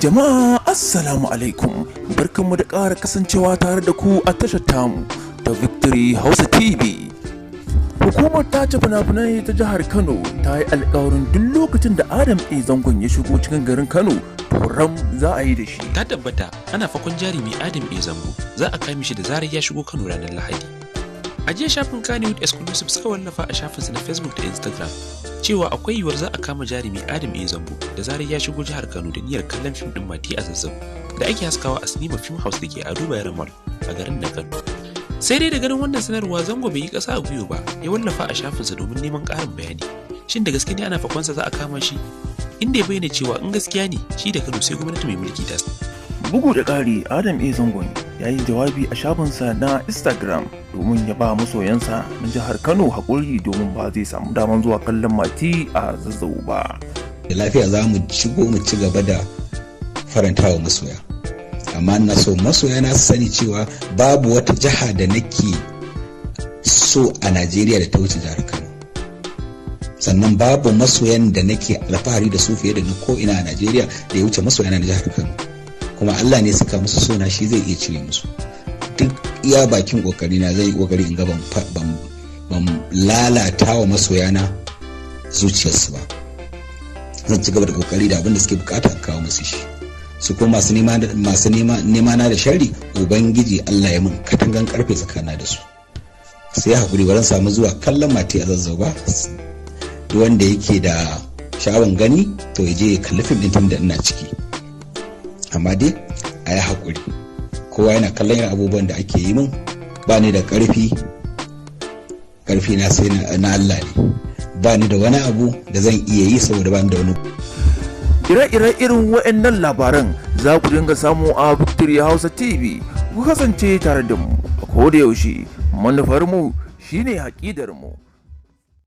Jama'a assalamu alaikum, barkanmu da ƙara kasancewa tare da ku a tashar tamu ta Victory Hausa TV. Hukumar tace fina-finai ta jihar Kano ta yi alƙawarin duk lokacin da Adam A Zangon ya shigo cikin garin Kano, ram za a yi da shi. Ta tabbata ana fakon jarumi Adam A Zango za a kame shi da zarar ya shigo Kano ranar Lahadi. A jiya shafin Kannywood Exclusive suka wallafa a shafinsa na Facebook da Instagram cewa akwai yiwuwar za a kama jarumi Adam A Zango da zarar ya shigo jihar Kano da niyyar kallon fim din Mati a Zazzau da ake haskawa a Sinima Film House da ke Ado Bayero Mall a garin na Kano. Sai dai da ganin wannan sanarwa Zango bai yi ƙasa a gwiwa ba, ya wallafa a shafinsa domin neman ƙarin bayani. Shin da gaske ne ana fakonsa za a kama shi? Inda ya bayyana cewa in gaskiya ne shi da Kano sai gwamnati mai mulki ta. Bugu da ƙari, Adam A Zangon ya yi jawabi a shafinsa na Instagram domin ya ba masoyansa na jihar Kano haƙuri domin ba zai samu daman zuwa kallon Mati a Zazzau ba. Da lafiya za mu shigo mu ci gaba da farantawa masoya. Amma ina so masoya na sani cewa babu wata jiha da nake so a Najeriya da ta wuce jihar Kano. Sannan babu masoyan da nake alfahari da su fiye da na ko ina a Najeriya da ya wuce masoyana na jihar Kano. Kuma Allah ne suka musu sona shi zai iya cire musu. Duk iya bakin kokari na zai kokari in ga ban lalata wa masoyana zuciyarsu ba. Zan ci gaba da kokari da abin da suke bukata in kawo musu shi. Su kuma masu nema na da sharri, ubangiji Allah ya min katangan karfe tsakana da su. Sai hakuri baran samu zuwa kallon Mati a Zazzau ba. Duk wanda yake da sha'awan gani to ya je ya kalli fim din tun da ina ciki. Amma dai a yi haƙuri, kowa yana kallon yin abubuwan da ake yi min, ba ni da ƙarfi na sai na Allah ne, ba ni da wani abu da zan iya yi saboda ba ni da wani. Ire-ire irin waɗannan labaran za ku dinga samu a Victory Hausa TV. Ku kasance tare da mu a koda yaushe, manufarmu shine haƙidarmu.